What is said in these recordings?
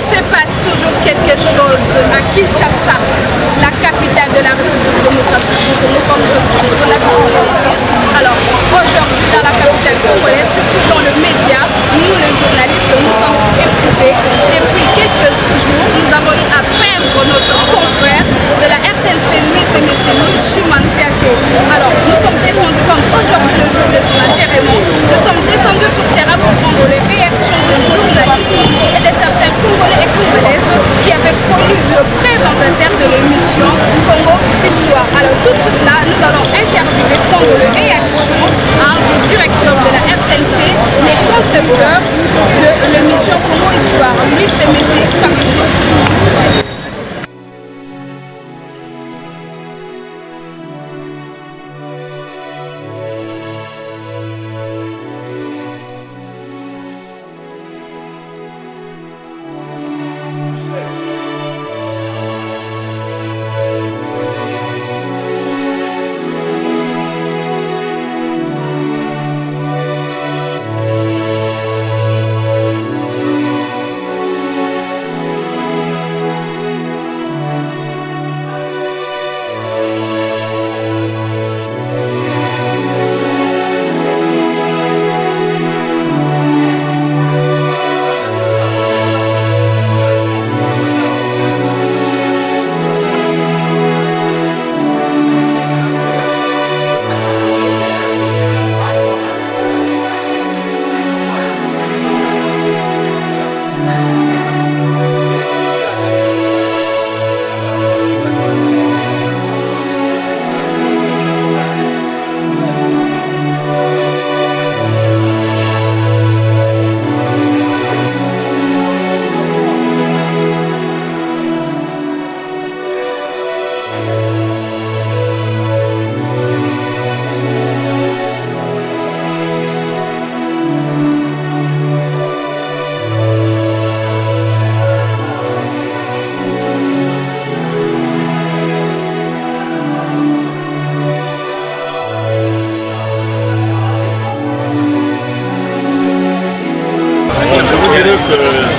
se passe toujours quelque chose à Kinshasa, la capitale de la République démocratique du Congo, comme je vous l'ai dit. Alors, aujourd'hui, dans la capitale congolaise, surtout dans le média, nous les journalistes, nous sommes éprouvés. Depuis quelques jours, nous avons eu à perdre notre confrère de la RTNC, Louis Semessi, Chimandiaké. Alors, nous sommes descendus comme aujourd'hui le jour de son enterrement. Nous sommes descendus sur terrain pour prendre les réactions de journalistes et de certains Congolais et Congolaises qui avaient connu le présentateur de l'émission Congo Histoire. Alors, tout de suite là, nous allons interviewer, prendre les réactions du directeur de la RTNC, les concepteurs de l'émission Congo Histoire, Louis Semessi Kapusi.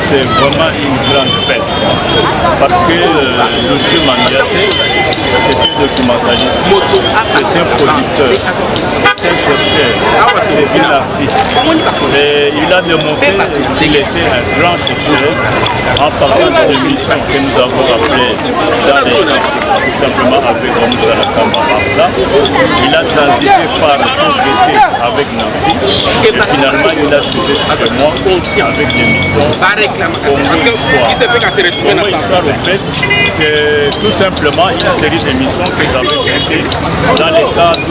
C'est vraiment une grande perte parce que Louis Mandiaté, c'était documentaliste, c'est un producteur, c'est un chercheur, c'est un artiste. Et il a démontré qu'il était un grand chercheur en parlant de l'émission que nous avons appelée tout simplement avec Ramoussa Lakamba Barza. Il a transité par Congrès avec Nancy et finalement il a suivi chez moi aussi avec l'émission Congo Histoire. Congo Histoire, en fait, c'est tout simplement une série d'émissions que j'avais créées dans le cadre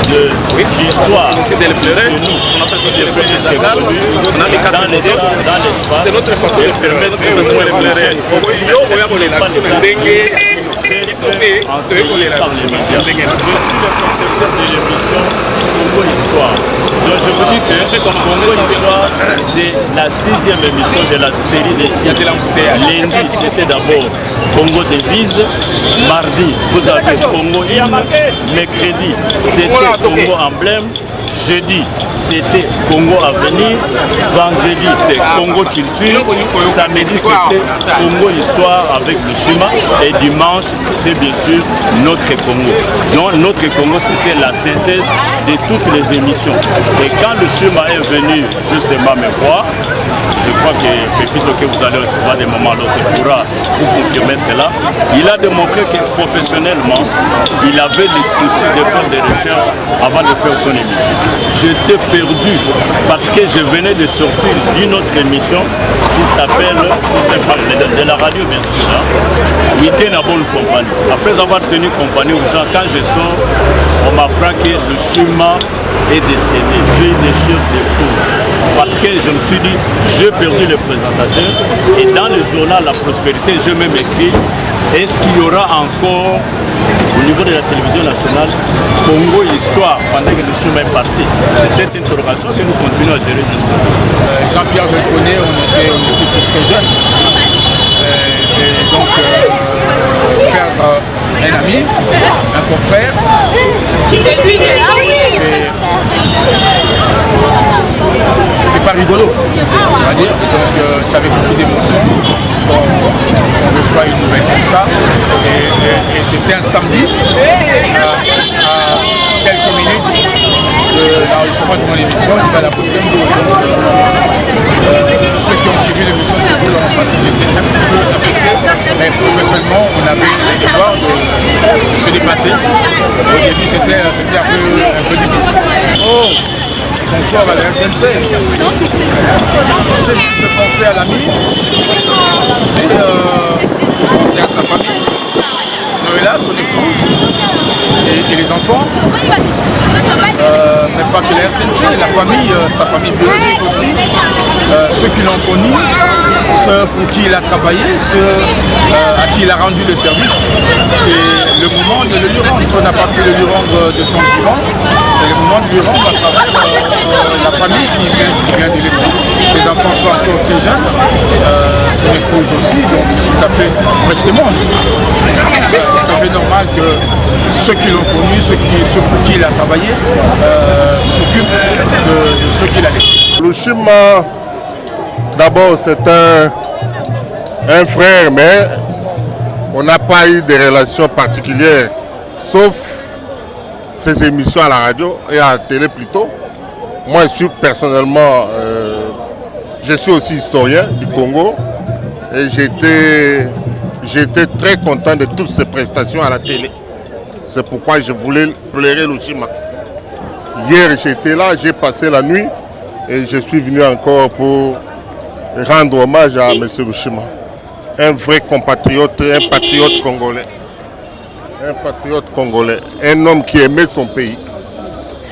de l'histoire de nous, dans l'espace, et permettre Congo Histoire. Donc je vous dis que Congo Histoire, c'est la 6e émission de la série des 6. Lundi, c'était d'abord Congo Devise. Mardi, vous avez Congo Hymne. Mercredi, c'était Congo Emblème. Jeudi, c'était Congo Avenir. Vendredi, c'est Congo Culture. Samedi, c'était Congo Histoire avec le Shima. Et dimanche, c'était bien sûr Notre Congo. Donc, Notre Congo, c'était la synthèse de toutes les émissions. Et quand le Shima est venu justement me voir, je crois que Pépito, que vous allez recevoir des moments à l'autre, pourra vous confirmer cela. Il a démontré que professionnellement, il avait le souci de faire des recherches avant de faire son émission. J'étais perdu parce que je venais de sortir d'une autre émission qui s'appelle, de la radio bien sûr, Week-end à bonne compagnie. Après avoir tenu compagnie aux gens, quand je sors, on m'apprend que le chemin est décédé. J'ai eu des chutes de fou. Parce que je me suis dit, j'ai perdu le présentateur et dans le journal La Prospérité, j'ai même écrit, est-ce qu'il y aura encore au niveau de la télévision nationale Congo Histoire pendant que le chemin est parti? C'est cette interrogation que nous continuons à gérer jusqu'à maintenant. Jean-Pierre, je le connais, on était tous très jeunes. Et donc, faire un ami, un confrère, c'est pas rigolo, on va dire. Donc, c'est avec beaucoup d'émotion reçoit une nouvelle comme ça. Et c'était un samedi, à quelques minutes de l'enregistrement de mon émission, il va la Bosembo. Ceux qui ont suivi l'émission de ce jour ont senti que j'étais un petit peu affecté, mais professionnellement, on avait le devoir de se dépasser. Au début, c'était un peu difficile. Oh, bonsoir à la RTNC. C'est ce qui me pensait à l'ami, c'est penser à sa famille. Noëlla, son épouse et les enfants, mais pas que la RTNC, la famille, sa famille biologique aussi, ceux qui l'ont connu, ceux pour qui il a travaillé, ceux à qui il a rendu le service. C'est le moment de le lui rendre. Si on n'a pas pu le lui rendre de son vivant, c'est le moment de lui rendre à travers la famille qui vient de laisser. Ses enfants sont encore très jeunes, son épouse aussi, donc c'est tout à fait, reste monde. C'est tout à fait normal que ceux qui l'ont connu, ceux pour qui il a travaillé, s'occupent de ceux qu'il a laissés. Lushima, d'abord c'est un frère, mais on n'a pas eu de relations particulières, sauf ces émissions à la radio et à la télé plutôt. Moi, je suis personnellement, je suis aussi historien du Congo et j'étais très content de toutes ces prestations à la télé. C'est pourquoi je voulais pleurer Lushima. Hier, j'étais là, j'ai passé la nuit et je suis venu encore pour rendre hommage à M. Lushima. Un vrai compatriote, un patriote congolais. Un patriote congolais, un homme qui aimait son pays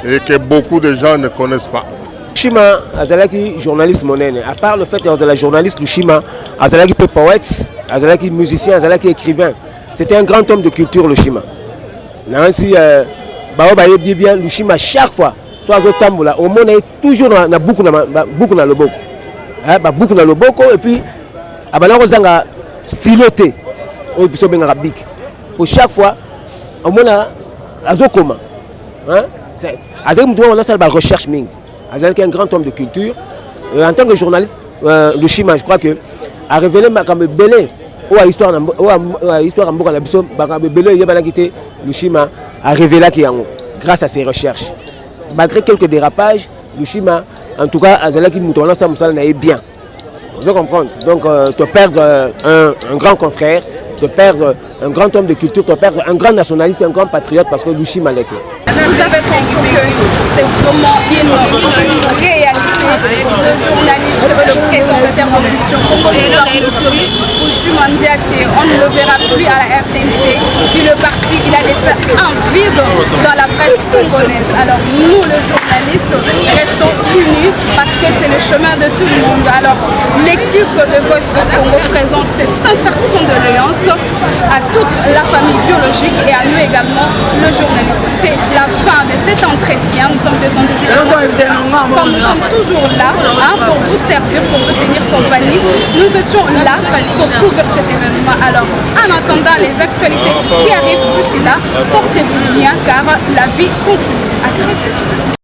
et que beaucoup de gens ne connaissent pas. Lushima azalaki journaliste monene. À part le fait de la journaliste, Lushima azalaki poète, azalaki musicien, azalaki écrivain. C'était un grand homme de culture, Lushima. Nansi bien Lushima chaque fois, soit au tamboula, au monde est toujours na beaucoup na loboko. Beaucoup na loboko et puis abana kozanga styloté au biso benga big. Pour chaque fois, au monde azokoma. C'est on a la recherche ming. Azalaki un grand homme de culture. En tant que journaliste, Lushima, je crois que a révélé comme belé ou histoire en boka na biso belé yebana kité Lushima a révélé qui grâce à ses recherches. Malgré quelques dérapages, Lushima en tout cas azalaki mutona sa musala na bien. Vous comprenez. Donc te perdre un grand confrère, te perdre un grand homme de culture, te perdre un grand nationaliste, un grand patriote parce que Lushima l'est. Vous avez compris que c'est vraiment une réalité. Le journaliste, le présentateur de l'émission Lushima Ndiaté, on ne le verra plus à la RTNC. Il est parti, il a laissé un vide dans la presse congolaise. Alors nous, les journalistes, restons unis parce que c'est le chemin de tout le monde. Alors l'équipe de Voice of Congo présente ses sincères condoléances à toute la famille biologique et à nous également, le journaliste. C'est la fin de cet entretien. Nous sommes des journalistes. Comme nous sommes toujours là pour vous servir, pour vous tenir compagnie, nous étions là pour couvrir cet événement. Alors, en attendant les actualités qui arrivent d'ici là, portez-vous bien car la vie continue. À très vite.